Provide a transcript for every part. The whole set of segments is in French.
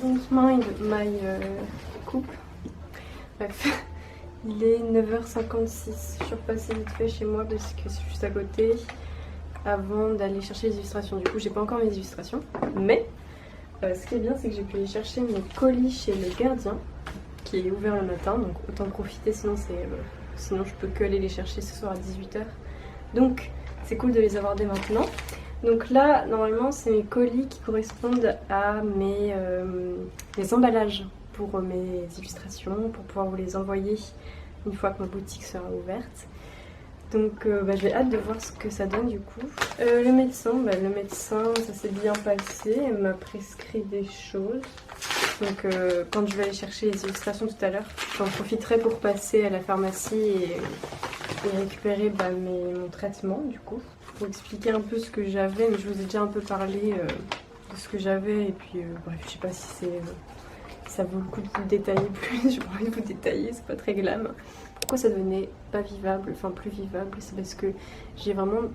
Don't mind my coupe. Bref, il est 9h56. Je suis repassée vite fait chez moi parce que c'est juste à côté avant d'aller chercher les illustrations. Du coup, j'ai pas encore mes illustrations, mais ce qui est bien, c'est que j'ai pu aller chercher mes colis chez le gardien qui est ouvert le matin, donc autant profiter, sinon je peux que aller les chercher ce soir à 18h. Donc c'est cool de les avoir dès maintenant. Donc là, normalement, c'est mes colis qui correspondent à mes emballages pour mes illustrations, pour pouvoir vous les envoyer une fois que ma boutique sera ouverte. Donc j'ai hâte de voir ce que ça donne du coup. Le médecin, ça s'est bien passé, elle m'a prescrit des choses. Donc quand je vais aller chercher les illustrations tout à l'heure, j'en profiterai pour passer à la pharmacie et récupérer mon traitement du coup. Pour expliquer un peu ce que j'avais, mais je vous ai déjà un peu parlé de ce que j'avais et puis bref, je sais pas si ça vaut le coup de vous le détailler plus, j'ai pas envie de vous détailler, c'est pas très glam. Pourquoi ça devenait pas vivable, enfin plus vivable, c'est parce que j'ai vraiment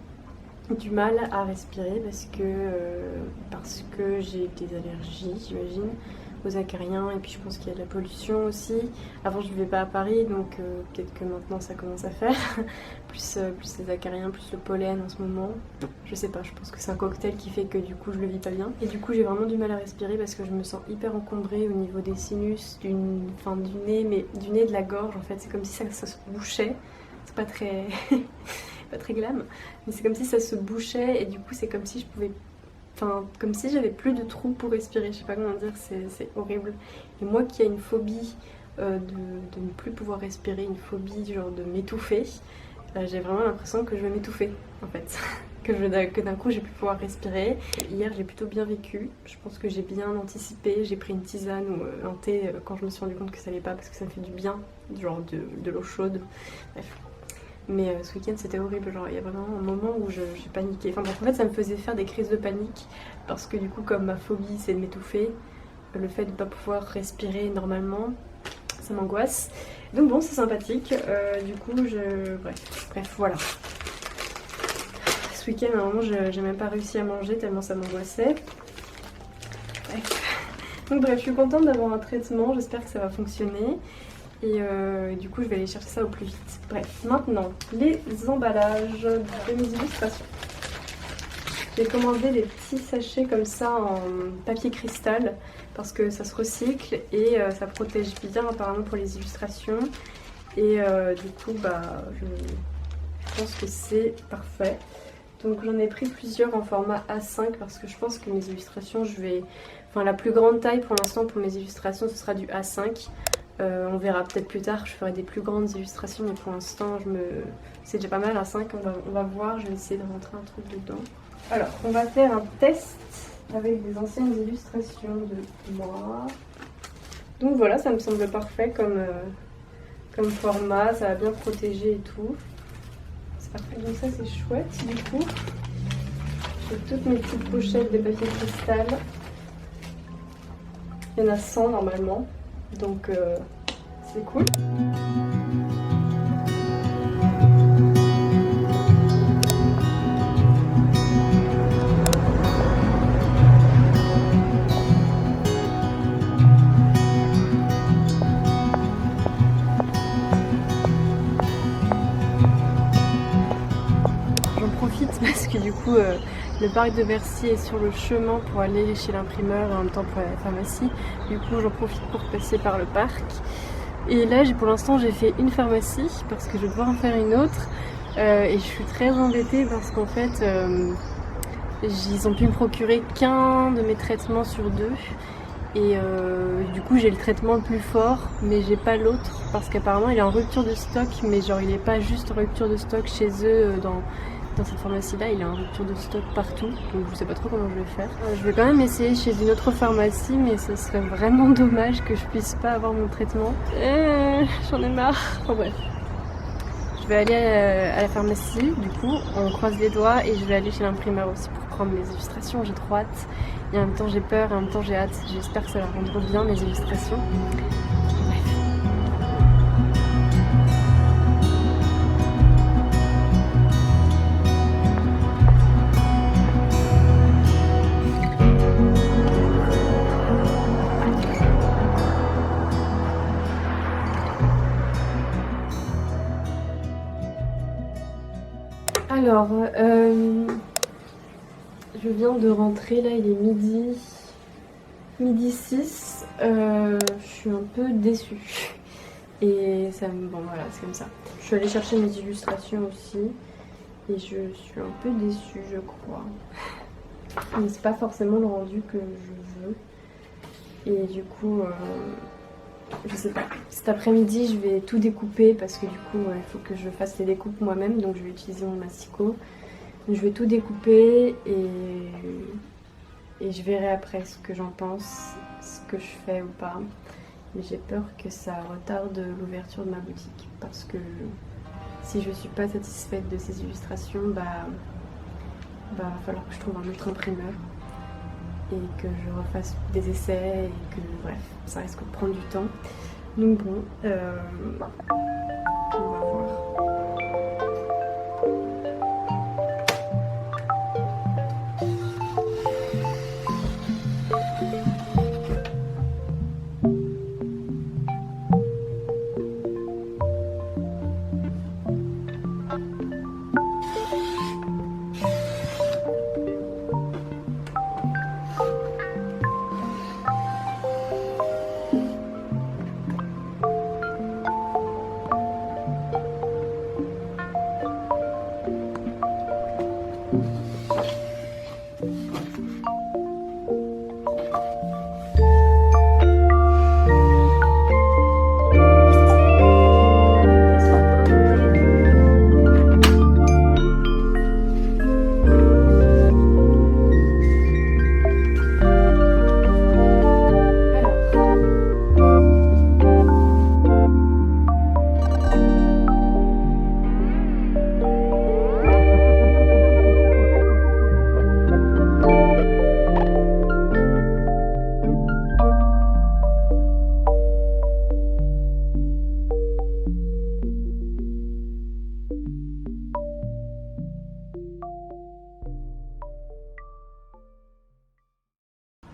du mal à respirer parce que j'ai des allergies, j'imagine, aux acariens, et puis je pense qu'il y a de la pollution aussi. Avant je vivais pas à Paris, donc peut-être que maintenant ça commence à faire. plus les acariens, plus le pollen en ce moment. Je sais pas, je pense que c'est un cocktail qui fait que du coup je le vis pas bien. Et du coup j'ai vraiment du mal à respirer parce que je me sens hyper encombrée au niveau des sinus, du nez, mais du nez, de la gorge en fait. C'est comme si ça se bouchait. C'est pas très... pas très glam, mais c'est comme si ça se bouchait et du coup c'est comme si je pouvais... Enfin, comme si j'avais plus de trous pour respirer, je sais pas comment dire, c'est horrible. Et moi qui ai une phobie de ne plus pouvoir respirer, une phobie genre de m'étouffer, j'ai vraiment l'impression que je vais m'étouffer en fait. que d'un coup je vais plus pouvoir respirer. Hier j'ai plutôt bien vécu, je pense que j'ai bien anticipé, j'ai pris une tisane ou un thé quand je me suis rendu compte que ça allait pas parce que ça me fait du bien, genre de l'eau chaude, bref. Mais ce week-end c'était horrible, genre il y a vraiment un moment où j'ai paniqué. Enfin bref, en fait ça me faisait faire des crises de panique parce que du coup comme ma phobie c'est de m'étouffer, le fait de ne pas pouvoir respirer normalement, ça m'angoisse. Donc bon, c'est sympathique. Du coup, bref, voilà. Ce week-end, à un moment, j'ai même pas réussi à manger tellement ça m'angoissait. Donc bref, je suis contente d'avoir un traitement, j'espère que ça va fonctionner. Et du coup, je vais aller chercher ça au plus vite. Bref, maintenant, les emballages de mes illustrations. J'ai commandé des petits sachets comme ça en papier cristal parce que ça se recycle et ça protège bien apparemment pour les illustrations. Et du coup, je pense que c'est parfait. Donc j'en ai pris plusieurs en format A5 parce que je pense que mes illustrations, enfin la plus grande taille pour l'instant pour mes illustrations, ce sera du A5. On verra peut-être plus tard, je ferai des plus grandes illustrations, mais pour l'instant, c'est déjà pas mal A5, on va voir, je vais essayer de rentrer un truc dedans. Alors, on va faire un test avec des anciennes illustrations de moi. Donc voilà, ça me semble parfait comme format, ça va bien protéger et tout. C'est parfait, donc ça c'est chouette du coup. J'ai toutes mes petites pochettes de papier cristal. Il y en a 100 normalement, donc c'est cool. Parce que du coup le parc de Bercy est sur le chemin pour aller chez l'imprimeur et en même temps pour aller à la pharmacie. Du coup j'en profite pour passer par le parc. Et là pour l'instant j'ai fait une pharmacie parce que je vais devoir en faire une autre. Et je suis très embêtée parce qu'en fait ils ont pu me procurer qu'un de mes traitements sur 2. Et du coup j'ai le traitement le plus fort mais j'ai pas l'autre parce qu'apparemment il est en rupture de stock, mais genre il est pas juste en rupture de stock chez eux dans cette pharmacie là, il est en rupture de stock partout, donc je sais pas trop comment je vais faire. Je vais quand même essayer chez une autre pharmacie, mais ce serait vraiment dommage que je puisse pas avoir mon traitement. J'en ai marre. Enfin bref. Je vais aller à la pharmacie, du coup on croise les doigts, et je vais aller chez l'imprimeur aussi pour prendre mes illustrations, j'ai trop hâte. Et en même temps j'ai peur et en même temps j'ai hâte, j'espère que ça va rendre bien mes illustrations. Alors, je viens de rentrer, là il est midi 6, je suis un peu déçue. Et ça me... Bon voilà, c'est comme ça. Je suis allée chercher mes illustrations aussi. Et je suis un peu déçue, je crois. Mais c'est pas forcément le rendu que je veux. Et du coup, je sais pas. Cet après-midi, je vais tout découper parce que du coup, il faut que je fasse les découpes moi-même. Donc je vais utiliser mon massicot. Je vais tout découper et je verrai après ce que j'en pense, ce que je fais ou pas. Mais j'ai peur que ça retarde l'ouverture de ma boutique parce que si je suis pas satisfaite de ces illustrations, va falloir que je trouve un autre imprimeur et que je refasse des essais et que bref, ça risque de prendre du temps. Donc bon, on va voir.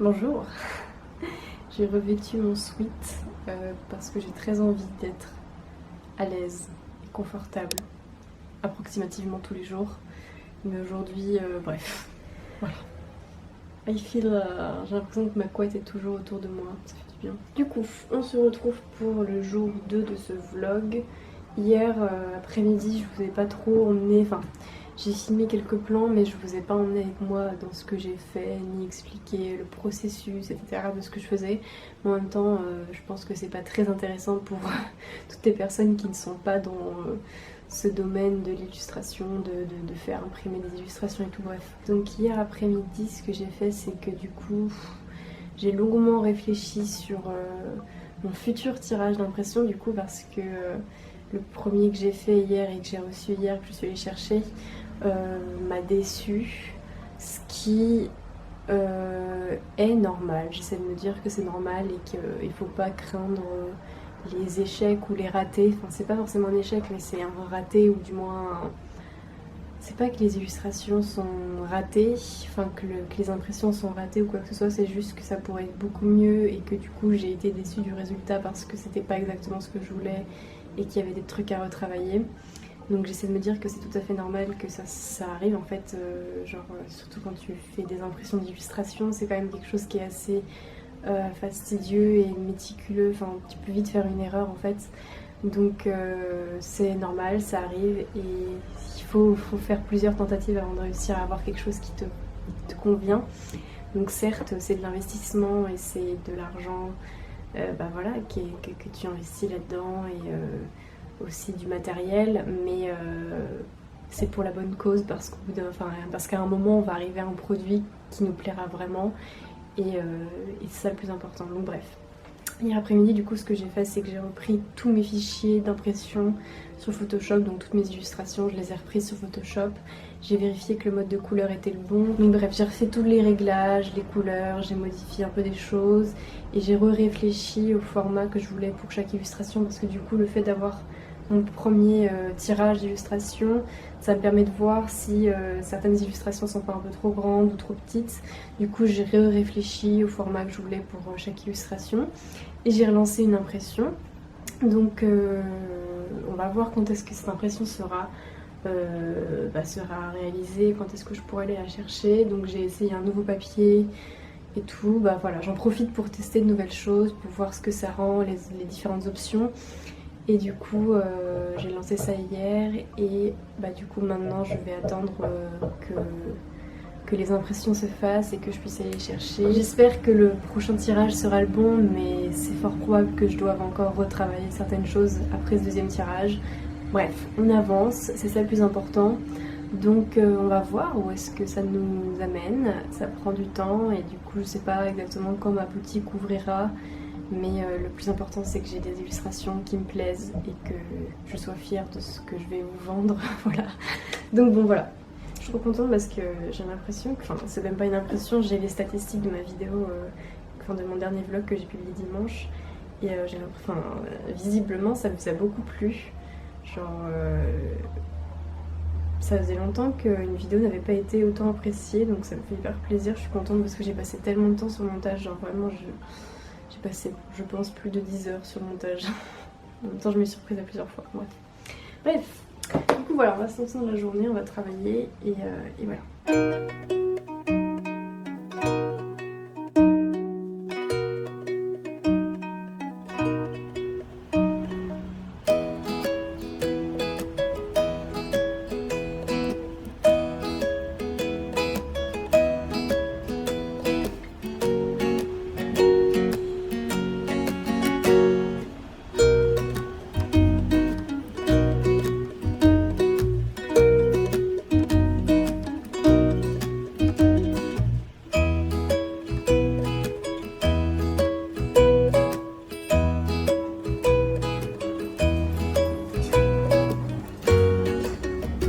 Bonjour. J'ai revêtu mon sweat parce que j'ai très envie d'être à l'aise et confortable approximativement tous les jours. Mais aujourd'hui, bref, voilà. J'ai l'impression que ma couette est toujours autour de moi, ça fait du bien. Du coup, on se retrouve pour le jour 2 de ce vlog. Hier après-midi, je vous ai pas trop emmené, enfin j'ai filmé quelques plans mais je vous ai pas emmené avec moi dans ce que j'ai fait, ni expliqué le processus, etc. de ce que je faisais. Mais en même temps, je pense que c'est pas très intéressant pour toutes les personnes qui ne sont pas dans ce domaine de l'illustration, de faire imprimer des illustrations et tout, bref. Donc hier après-midi, ce que j'ai fait, c'est que du coup, j'ai longuement réfléchi sur mon futur tirage d'impression, du coup, parce que le premier que j'ai fait hier et que j'ai reçu hier, que je suis allée chercher, m'a déçue, ce qui est normal. J'essaie de me dire que c'est normal et qu'il ne faut pas craindre les échecs ou les ratés. Enfin, c'est pas forcément un échec, mais c'est un raté, ou du moins c'est pas que les illustrations sont ratées, enfin que les impressions sont ratées ou quoi que ce soit, c'est juste que ça pourrait être beaucoup mieux et que du coup j'ai été déçue du résultat parce que c'était pas exactement ce que je voulais et qu'il y avait des trucs à retravailler. Donc j'essaie de me dire que c'est tout à fait normal que ça arrive en fait, surtout quand tu fais des impressions d'illustration, c'est quand même quelque chose qui est assez fastidieux et méticuleux, enfin tu peux vite faire une erreur en fait. Donc c'est normal, ça arrive et il faut faire plusieurs tentatives avant de réussir à avoir quelque chose qui te convient. Donc certes c'est de l'investissement et c'est de l'argent voilà, que tu investis là-dedans et aussi du matériel, mais c'est pour la bonne cause parce qu'à un moment on va arriver à un produit qui nous plaira vraiment et c'est ça le plus important. Donc bref. Hier après-midi, du coup, ce que j'ai fait, c'est que j'ai repris tous mes fichiers d'impression sur Photoshop, donc toutes mes illustrations, je les ai reprises sur Photoshop. J'ai vérifié que le mode de couleur était le bon. Donc bref, j'ai refait tous les réglages, les couleurs, j'ai modifié un peu des choses et j'ai réfléchi au format que je voulais pour chaque illustration parce que du coup, le fait d'avoir mon premier tirage d'illustration, ça me permet de voir si certaines illustrations sont pas un peu trop grandes ou trop petites. Du coup j'ai réfléchi au format que je voulais pour chaque illustration et j'ai relancé une impression. Donc on va voir quand est-ce que cette impression sera réalisée, quand est-ce que je pourrai aller la chercher. Donc j'ai essayé un nouveau papier et tout, voilà, j'en profite pour tester de nouvelles choses, pour voir ce que ça rend, les différentes options. Et du coup j'ai lancé ça hier et du coup maintenant je vais attendre que les impressions se fassent et que je puisse aller les chercher. J'espère que le prochain tirage sera le bon, mais c'est fort probable que je doive encore retravailler certaines choses après ce deuxième tirage. Bref, on avance, c'est ça le plus important. Donc on va voir où est-ce que ça nous amène. Ça prend du temps et du coup je sais pas exactement quand ma boutique ouvrira. Mais le plus important c'est que j'ai des illustrations qui me plaisent et que je sois fière de ce que je vais vous vendre. Voilà. Donc bon voilà. Je suis trop contente parce que j'ai l'impression que, enfin c'est même pas une impression, j'ai les statistiques de ma vidéo, de mon dernier vlog que j'ai publié dimanche. Et j'ai l'impression, visiblement ça vous a beaucoup plu. Ça faisait longtemps qu'une vidéo n'avait pas été autant appréciée, donc ça me fait hyper plaisir. Je suis contente parce que j'ai passé tellement de temps sur le montage, vraiment j'ai passé, je pense, plus de 10 heures sur le montage. En même temps, je m'ai surprise à plusieurs fois. Bref, du coup, voilà, on va se lancer dans la journée, on va travailler et voilà.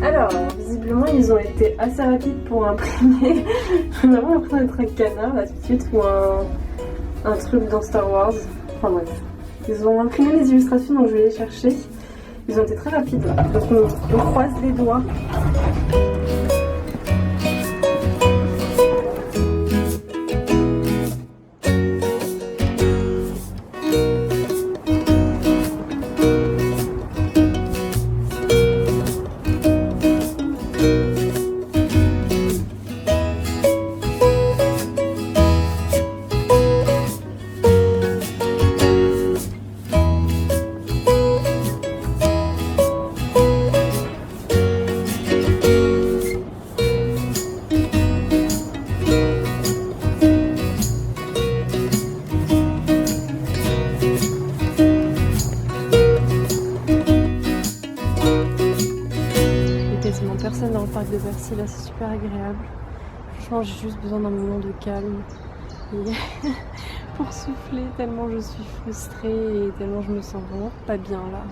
Alors, visiblement, ils ont été assez rapides pour imprimer. J'ai vraiment l'impression d'être un canard là tout de suite ou un truc dans Star Wars. Enfin bref. Ils ont imprimé les illustrations, donc je vais les chercher. Ils ont été très rapides. Donc on croise les doigts. au parc de Bercy, là c'est super agréable. Franchement j'ai juste besoin d'un moment de calme et pour souffler tellement je suis frustrée et tellement je me sens vraiment pas bien là.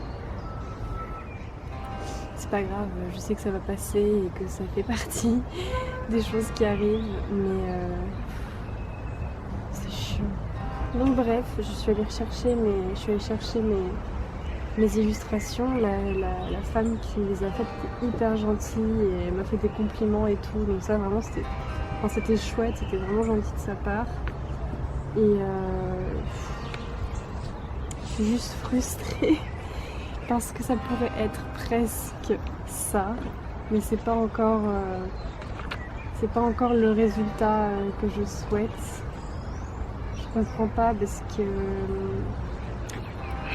C'est pas grave, je sais que ça va passer et que ça fait partie des choses qui arrivent, mais c'est chiant. Donc bref, je suis allée chercher mes illustrations. La femme qui me les a faites était hyper gentille et elle m'a fait des compliments et tout. Donc ça vraiment c'était chouette, c'était vraiment gentil de sa part. Et je suis juste frustrée parce que ça pourrait être presque ça, mais c'est pas encore le résultat que je souhaite. Je comprends pas parce que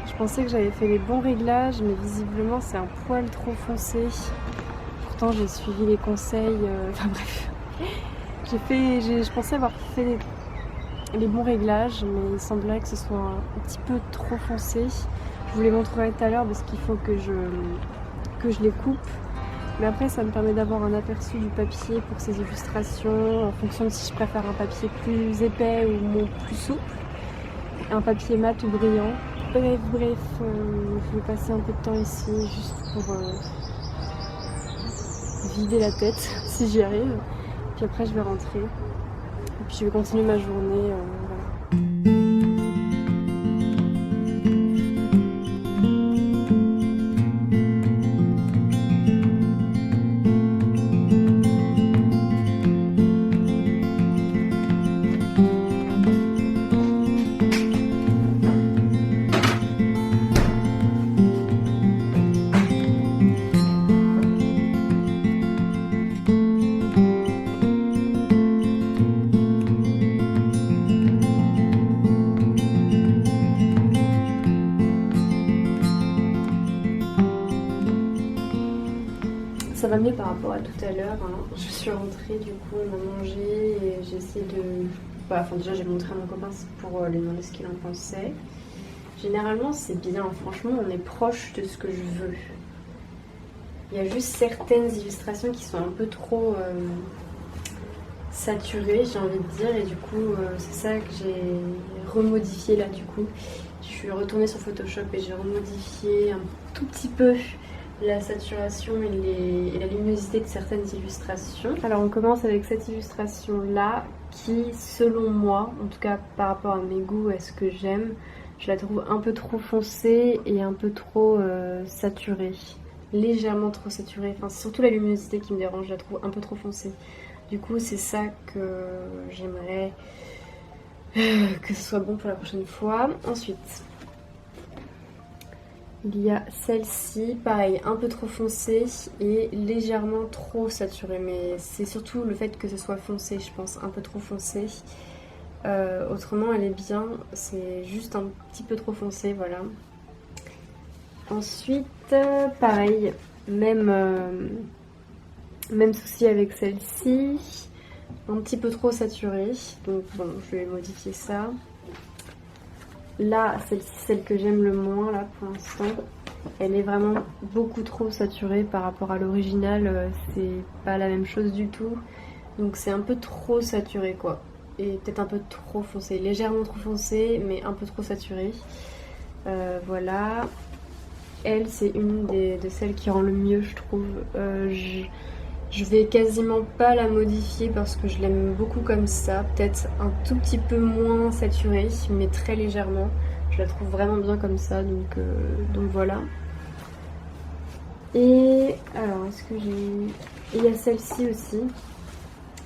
je pensais que j'avais fait les bons réglages, mais visiblement c'est un poil trop foncé. Pourtant j'ai suivi les conseils, enfin bref. Je pensais avoir fait les bons réglages, mais il semblerait que ce soit un petit peu trop foncé. Je vous les montrerai tout à l'heure parce qu'il faut que je les coupe. Mais après ça me permet d'avoir un aperçu du papier pour ces illustrations, en fonction de si je préfère un papier plus épais ou plus souple, un papier mat ou brillant. Bref, je vais passer un peu de temps ici juste pour vider la tête si j'y arrive. Puis après je vais rentrer. Et puis je vais continuer ma journée. Voilà. Ça va mieux par rapport à tout à l'heure. Hein. Je suis rentrée, du coup, on a mangé et j'ai essayé de... Enfin, déjà, j'ai montré à mon copain pour lui demander ce qu'il en pensait. Généralement, c'est bien. Franchement, on est proche de ce que je veux. Il y a juste certaines illustrations qui sont un peu trop saturées, j'ai envie de dire. Et du coup, c'est ça que j'ai remodifié là, du coup. Je suis retournée sur Photoshop et j'ai remodifié un tout petit peu la saturation et la luminosité de certaines illustrations. Alors on commence avec cette illustration là qui, selon moi, en tout cas par rapport à mes goûts, à ce que j'aime, je la trouve un peu trop foncée et un peu trop saturée. Légèrement trop saturée. Enfin c'est surtout la luminosité qui me dérange, je la trouve un peu trop foncée. Du coup c'est ça que j'aimerais que ce soit bon pour la prochaine fois. Ensuite il y a celle-ci, pareil, un peu trop foncée et légèrement trop saturée. Mais c'est surtout le fait que ce soit foncé, je pense, un peu trop foncé. Autrement, elle est bien, c'est juste un petit peu trop foncé, voilà. Ensuite, pareil, même souci avec celle-ci. Un petit peu trop saturée, donc bon, je vais modifier ça. Là, celle-ci, celle que j'aime le moins, là, pour l'instant, elle est vraiment beaucoup trop saturée par rapport à l'original. C'est pas la même chose du tout. Donc c'est un peu trop saturé, quoi. Et peut-être un peu trop foncé. Légèrement trop foncé, mais un peu trop saturé. Voilà. Elle, c'est une de celles qui rend le mieux, je trouve. Je vais quasiment pas la modifier parce que je l'aime beaucoup comme ça. Peut-être un tout petit peu moins saturée, mais très légèrement. Je la trouve vraiment bien comme ça, donc voilà. Et alors, est-ce que j'ai... Il y a celle-ci aussi,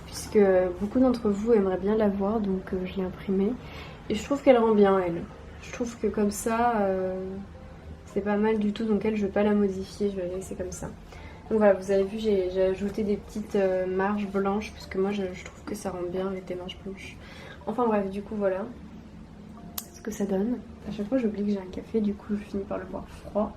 puisque beaucoup d'entre vous aimeraient bien la voir, donc je l'ai imprimée. Et je trouve qu'elle rend bien, elle. Je trouve que comme ça, c'est pas mal du tout, donc elle, je vais pas la modifier, je vais la laisser comme ça. Donc voilà, vous avez vu, j'ai ajouté des petites marges blanches, parce que moi je trouve que ça rend bien avec des marges blanches. Enfin bref, du coup voilà ce que ça donne. À chaque fois j'oublie que j'ai un café, du coup je finis par le boire froid.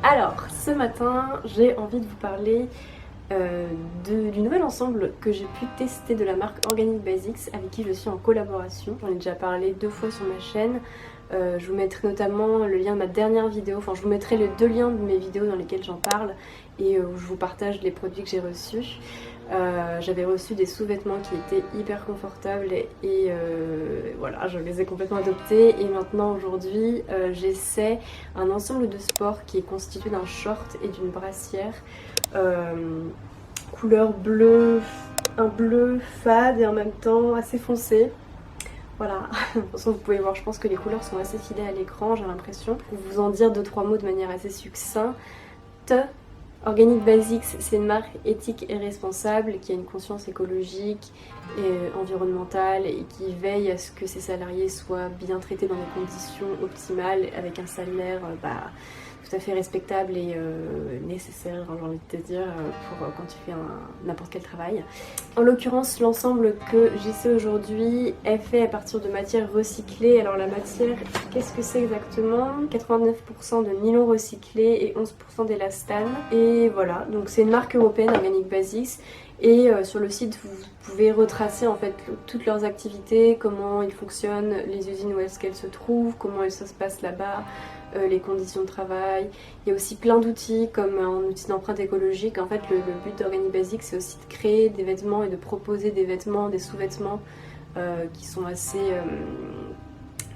Alors, ce matin, j'ai envie de vous parler du nouvel ensemble que j'ai pu tester de la marque Organic Basics avec qui je suis en collaboration. J'en ai déjà parlé 2 fois sur ma chaîne. Je vous mettrai notamment le lien de ma dernière vidéo, enfin je vous mettrai les 2 liens de mes vidéos dans lesquelles j'en parle et où je vous partage les produits que j'ai reçus. J'avais reçu des sous-vêtements qui étaient hyper confortables et voilà, je les ai complètement adoptés. Et maintenant aujourd'hui j'essaie un ensemble de sport qui est constitué d'un short et d'une brassière couleur bleue, un bleu fade et en même temps assez foncé. Voilà, de toute façon vous pouvez voir, je pense que les couleurs sont assez fidèles à l'écran, j'ai l'impression. Pour vous en dire 2-3 mots de manière assez succincte, Organic Basics, c'est une marque éthique et responsable qui a une conscience écologique et environnementale et qui veille à ce que ses salariés soient bien traités dans des conditions optimales avec un salaire tout à fait respectable et nécessaire, j'ai envie de te dire, pour quand tu fais n'importe quel travail. En l'occurrence, l'ensemble que j'essaie aujourd'hui est fait à partir de matières recyclées. Alors la matière, qu'est-ce que c'est exactement? 89% de nylon recyclé et 11% d'élastane. Et voilà, donc c'est une marque européenne, Organic Basics. Et sur le site, vous pouvez retracer en fait toutes leurs activités, comment ils fonctionnent, les usines où est-ce qu'elles se trouvent, comment ça se passe là-bas, les conditions de travail. Il y a aussi plein d'outils comme un outil d'empreinte écologique. En fait, le but d'Organic Basics, c'est aussi de créer des vêtements et de proposer des vêtements, des sous-vêtements qui sont assez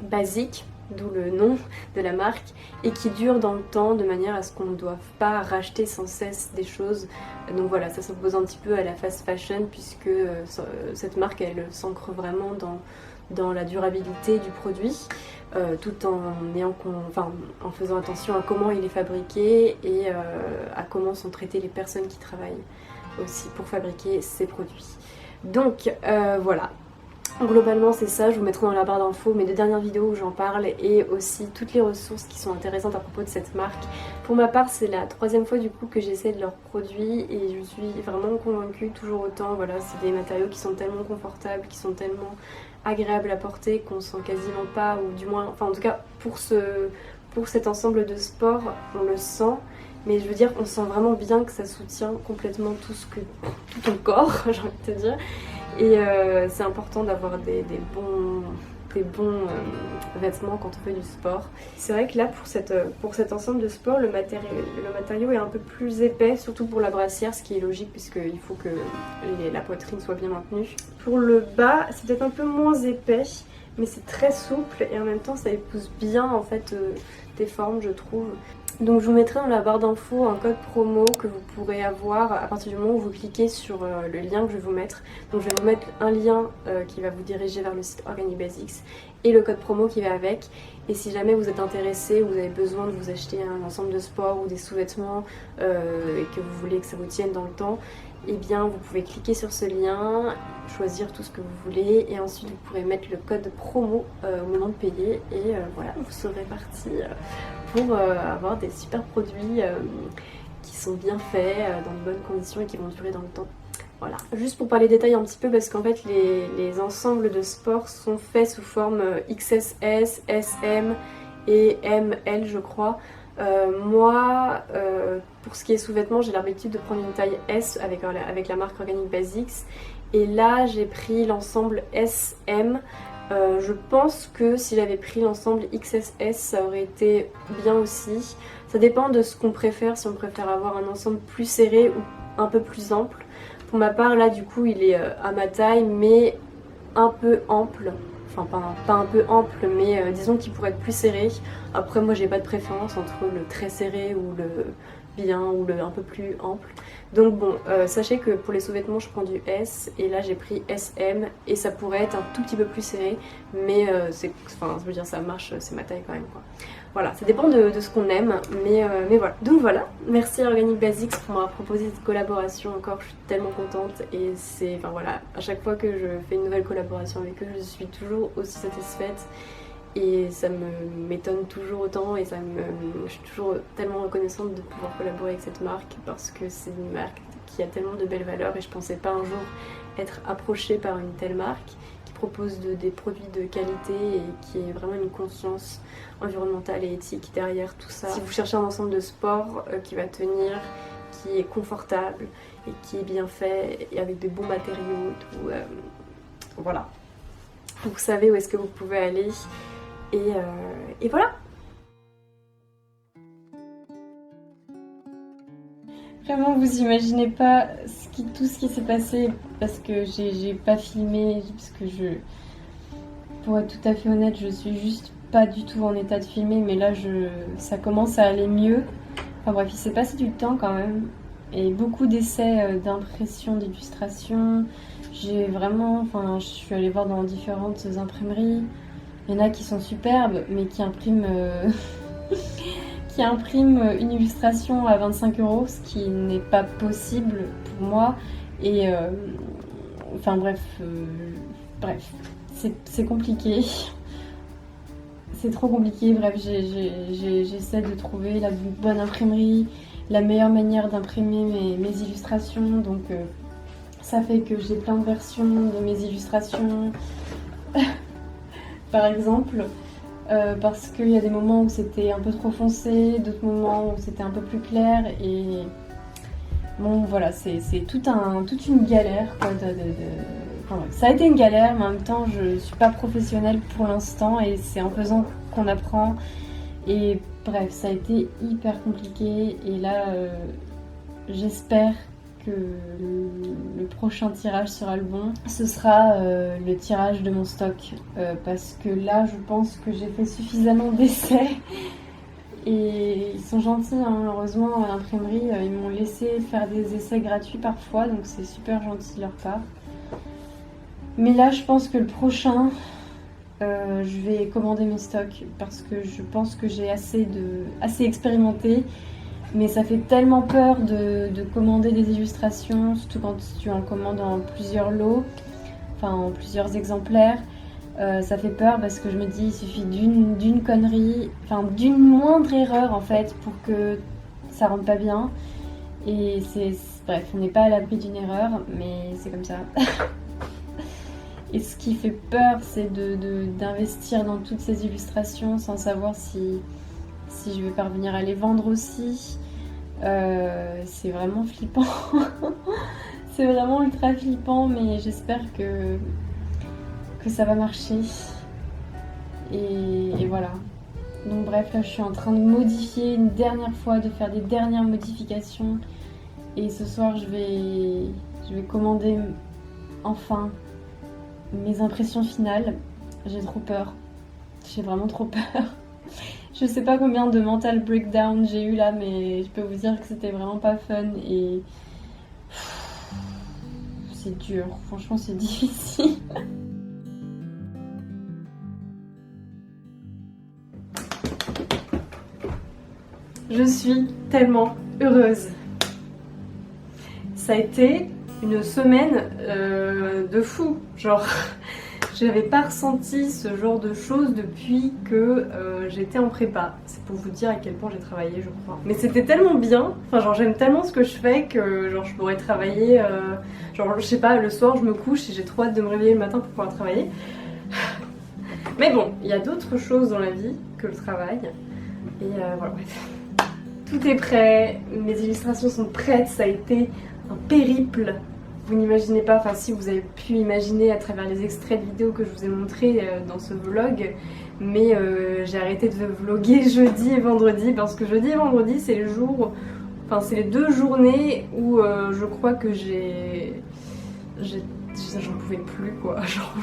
basiques, d'où le nom de la marque, et qui durent dans le temps de manière à ce qu'on ne doive pas racheter sans cesse des choses. Donc voilà, ça s'oppose un petit peu à la fast fashion puisque cette marque elle s'ancre vraiment dans la durabilité du produit, tout en faisant attention à comment il est fabriqué et à comment sont traitées les personnes qui travaillent aussi pour fabriquer ces produits. Donc voilà. Globalement c'est ça, je vous mettrai dans la barre d'infos mes 2 dernières vidéos où j'en parle et aussi toutes les ressources qui sont intéressantes à propos de cette marque. Pour ma part c'est la 3e fois du coup que j'essaie de leurs produits et je suis vraiment convaincue toujours autant. Voilà, c'est des matériaux qui sont tellement confortables, qui sont tellement agréables à porter qu'on sent quasiment pas, ou du moins, enfin en tout cas pour cet ensemble de sport on le sent. Mais je veux dire, on sent vraiment bien que ça soutient complètement tout ton corps, j'ai envie de te dire. Et c'est important d'avoir des bons vêtements quand on fait du sport. C'est vrai que là, pour cet ensemble de sport, le matériau est un peu plus épais, surtout pour la brassière, ce qui est logique puisqu'il faut que la poitrine soit bien maintenue. Pour le bas, c'est peut-être un peu moins épais, mais c'est très souple et en même temps ça épouse bien en fait tes formes, je trouve. Donc je vous mettrai dans la barre d'infos un code promo que vous pourrez avoir à partir du moment où vous cliquez sur le lien que je vais vous mettre. Donc je vais vous mettre un lien qui va vous diriger vers le site Organic Basics et le code promo qui va avec. Et si jamais vous êtes intéressé ou vous avez besoin de vous acheter un ensemble de sport ou des sous-vêtements et que vous voulez que ça vous tienne dans le temps, eh bien vous pouvez cliquer sur ce lien, choisir tout ce que vous voulez et ensuite vous pourrez mettre le code promo au moment de payer et voilà, vous serez parti pour avoir des super produits qui sont bien faits, dans de bonnes conditions et qui vont durer dans le temps. Voilà. Juste pour parler détails un petit peu parce qu'en fait les ensembles de sport sont faits sous forme XSS, SM et ML je crois. Moi, pour pour ce qui est sous-vêtements, j'ai l'habitude de prendre une taille S avec la marque Organic Basics. Et là, j'ai pris l'ensemble SM. Je pense que si j'avais pris l'ensemble XSS, ça aurait été bien aussi. Ça dépend de ce qu'on préfère, si on préfère avoir un ensemble plus serré ou un peu plus ample. Pour ma part, là, du coup, il est à ma taille, mais un peu ample. Enfin, pas un peu ample, mais disons qu'il pourrait être plus serré. Après, moi, j'ai pas de préférence entre le très serré ou le bien ou le un peu plus ample. Donc bon, sachez que pour les sous-vêtements, je prends du S et là, j'ai pris SM et ça pourrait être un tout petit peu plus serré, mais enfin, je veux dire, ça marche, c'est ma taille quand même, quoi. Voilà, ça dépend de ce qu'on aime, mais voilà. Donc voilà, merci à Organic Basics pour m'avoir proposé cette collaboration encore, je suis tellement contente et c'est, enfin voilà, à chaque fois que je fais une nouvelle collaboration avec eux, je suis toujours aussi satisfaite et ça m'étonne toujours autant et je suis toujours tellement reconnaissante de pouvoir collaborer avec cette marque parce que c'est une marque qui a tellement de belles valeurs et je pensais pas un jour être approchée par une telle marque propose des produits de qualité et qui est vraiment une conscience environnementale et éthique derrière tout ça. Si vous cherchez un ensemble de sport qui va tenir, qui est confortable et qui est bien fait et avec de bons matériaux, tout, voilà. Vous savez où est-ce que vous pouvez aller et voilà. Vraiment, vous imaginez pas tout ce qui s'est passé parce que j'ai pas filmé, parce que pour être tout à fait honnête, je suis juste pas du tout en état de filmer, mais là ça commence à aller mieux. Enfin bref, il s'est passé du temps quand même et beaucoup d'essais d'impression, d'illustration. J'ai vraiment, enfin, je suis allée voir dans différentes imprimeries. Il y en a qui sont superbes, mais qui impriment. Qui imprime une illustration à 25 €, ce qui n'est pas possible pour moi. Et enfin bref, c'est compliqué. C'est trop compliqué. Bref, j'essaie de trouver la bonne imprimerie, la meilleure manière d'imprimer mes illustrations. Donc ça fait que j'ai plein de versions de mes illustrations. Par exemple. Parce qu'il y a des moments où c'était un peu trop foncé, d'autres moments où c'était un peu plus clair et bon voilà, c'est toute une galère quoi, enfin, ça a été une galère, mais en même temps je suis pas professionnelle pour l'instant et c'est en faisant qu'on apprend et bref, ça a été hyper compliqué et là j'espère que le prochain tirage sera le bon. Ce sera le tirage de mon stock parce que là je pense que j'ai fait suffisamment d'essais et ils sont gentils hein, heureusement à l'imprimerie ils m'ont laissé faire des essais gratuits parfois donc c'est super gentil de leur part. Mais là je pense que le prochain je vais commander mes stocks parce que je pense que j'ai assez expérimenté. Mais ça fait tellement peur de commander des illustrations, surtout quand tu en commandes en plusieurs lots, enfin en plusieurs exemplaires. Ça fait peur parce que je me dis il suffit d'une connerie, enfin d'une moindre erreur en fait pour que ça rentre pas bien. Et bref, on n'est pas à l'abri d'une erreur, mais c'est comme ça. Et ce qui fait peur, c'est d'investir dans toutes ces illustrations sans savoir si je vais parvenir à les vendre aussi. C'est vraiment flippant. C'est vraiment ultra flippant, mais j'espère que ça va marcher. Et voilà. Donc bref, là je suis en train de modifier une dernière fois, de faire des dernières modifications. Et ce soir je vais commander enfin mes impressions finales. J'ai trop peur. J'ai vraiment trop peur. Je sais pas combien de mental breakdown j'ai eu là, mais je peux vous dire que c'était vraiment pas fun et c'est dur, franchement c'est difficile. Je suis tellement heureuse. Ça a été une semaine de fou, genre j'avais pas ressenti ce genre de choses depuis que j'étais en prépa. C'est pour vous dire à quel point j'ai travaillé, je crois. Mais c'était tellement bien, enfin genre j'aime tellement ce que je fais que genre je pourrais travailler, genre je sais pas, le soir je me couche et j'ai trop hâte de me réveiller le matin pour pouvoir travailler. Mais bon, il y a d'autres choses dans la vie que le travail. Et voilà, bref. tout est prêt, mes illustrations sont prêtes, ça a été un périple. Vous n'imaginez pas, enfin si vous avez pu imaginer à travers les extraits de vidéos que je vous ai montrés dans ce vlog, mais j'ai arrêté de vlogger jeudi et vendredi parce que jeudi et vendredi c'est les jours, enfin c'est les 2 journées où je crois que j'en pouvais plus quoi,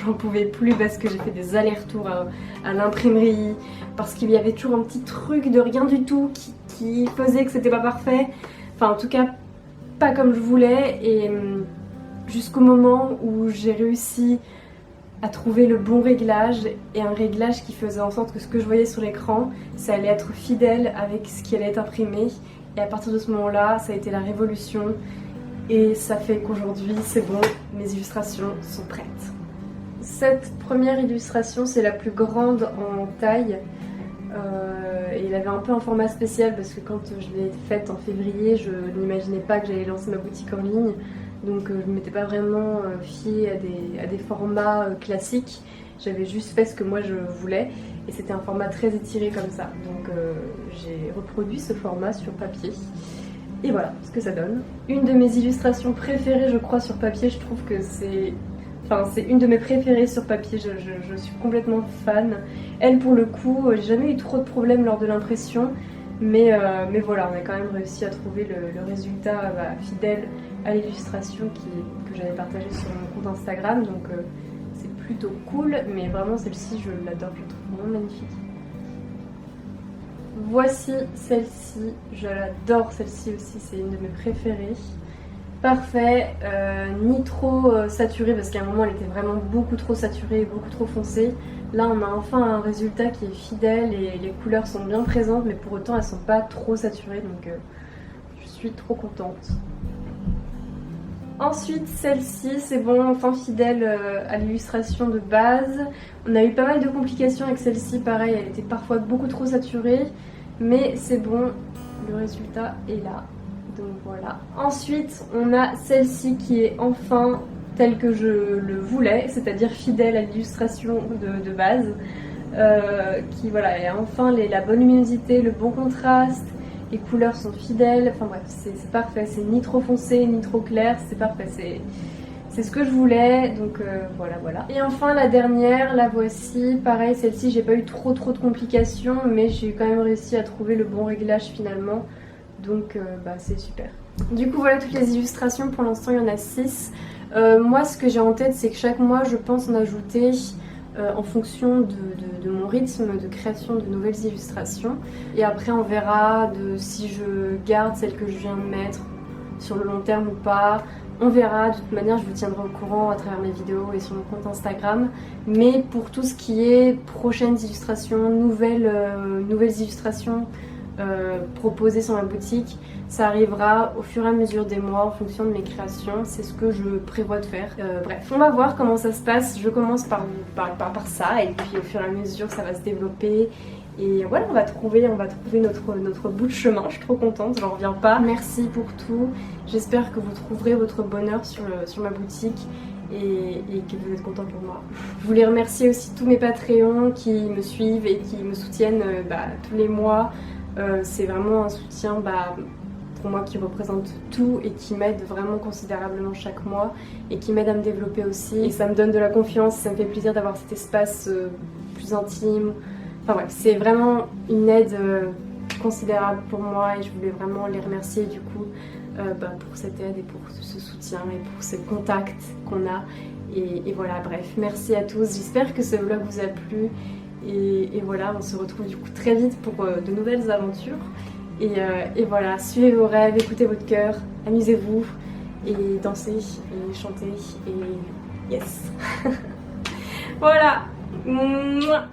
j'en pouvais plus parce que j'ai fait des allers-retours à l'imprimerie, parce qu'il y avait toujours un petit truc de rien du tout qui faisait que c'était pas parfait, enfin en tout cas pas comme je voulais, et jusqu'au moment où j'ai réussi à trouver le bon réglage et un réglage qui faisait en sorte que ce que je voyais sur l'écran, ça allait être fidèle avec ce qui allait être imprimé, et à partir de ce moment-là, ça a été la révolution. Et ça fait qu'aujourd'hui, c'est bon, mes illustrations sont prêtes. Cette première illustration, c'est la plus grande en taille. Et il avait un peu un format spécial parce que quand je l'ai faite en février, je n'imaginais pas que j'allais lancer ma boutique en ligne. Donc je ne m'étais pas vraiment fiée à des formats classiques. J'avais juste fait ce que moi je voulais. Et c'était un format très étiré comme ça. Donc j'ai reproduit ce format sur papier. Et voilà ce que ça donne. Une de mes illustrations préférées, je crois, sur papier. Je trouve que c'est une de mes préférées sur papier. Je suis complètement fan. Elle, pour le coup, j'ai jamais eu trop de problèmes lors de l'impression. Mais voilà, on a quand même réussi à trouver le résultat fidèle à l'illustration que j'avais partagée sur mon compte Instagram. Donc c'est plutôt cool. Mais vraiment, celle-ci, je l'adore. Je la trouve vraiment magnifique. Voici celle-ci, je l'adore celle-ci aussi, c'est une de mes préférées. Parfait, ni trop saturée parce qu'à un moment elle était vraiment beaucoup trop saturée, beaucoup trop foncée. Là on a enfin un résultat qui est fidèle et les couleurs sont bien présentes, mais pour autant elles sont pas trop saturées, donc je suis trop contente. Ensuite celle-ci, c'est bon, enfin fidèle à l'illustration de base. On a eu pas mal de complications avec celle-ci, pareil, elle était parfois beaucoup trop saturée, mais c'est bon, le résultat est là. Donc voilà. Ensuite, on a celle-ci qui est enfin telle que je le voulais, c'est-à-dire fidèle à l'illustration de base, qui voilà, est enfin la bonne luminosité, le bon contraste. Les couleurs sont fidèles, enfin bref, c'est parfait, c'est ni trop foncé ni trop clair, c'est parfait, c'est ce que je voulais, donc voilà. Et enfin la dernière, la voici, pareil, celle-ci j'ai pas eu trop de complications, mais j'ai quand même réussi à trouver le bon réglage finalement, donc c'est super. Du coup voilà toutes les illustrations, pour l'instant il y en a 6. Moi ce que j'ai en tête c'est que chaque mois je pense en ajouter en fonction de mon rythme de création de nouvelles illustrations. Et après on verra si je garde celles que je viens de mettre sur le long terme ou pas. On verra, de toute manière je vous tiendrai au courant à travers mes vidéos et sur mon compte Instagram. Mais pour tout ce qui est prochaines illustrations, nouvelles illustrations proposées sur ma boutique, ça arrivera au fur et à mesure des mois en fonction de mes créations, c'est ce que je prévois de faire. Bref, on va voir comment ça se passe, je commence par ça et puis au fur et à mesure ça va se développer. Et voilà, on va trouver notre bout de chemin, je suis trop contente, j'en reviens pas. Merci pour tout, j'espère que vous trouverez votre bonheur sur ma boutique et que vous êtes contents pour moi. Je voulais remercier aussi tous mes Patreons qui me suivent et qui me soutiennent tous les mois. C'est vraiment un soutien pour moi qui représente tout et qui m'aide vraiment considérablement chaque mois et qui m'aide à me développer aussi. Et ça me donne de la confiance, ça me fait plaisir d'avoir cet espace plus intime. Enfin bref, c'est vraiment une aide considérable pour moi et je voulais vraiment les remercier du coup pour cette aide et pour ce soutien et pour ce contact qu'on a. Et voilà, bref, merci à tous, j'espère que ce vlog vous a plu. Et voilà, on se retrouve du coup très vite pour de nouvelles aventures. Et voilà, suivez vos rêves, écoutez votre cœur, amusez-vous et dansez et chantez et yes. Voilà. Mouah.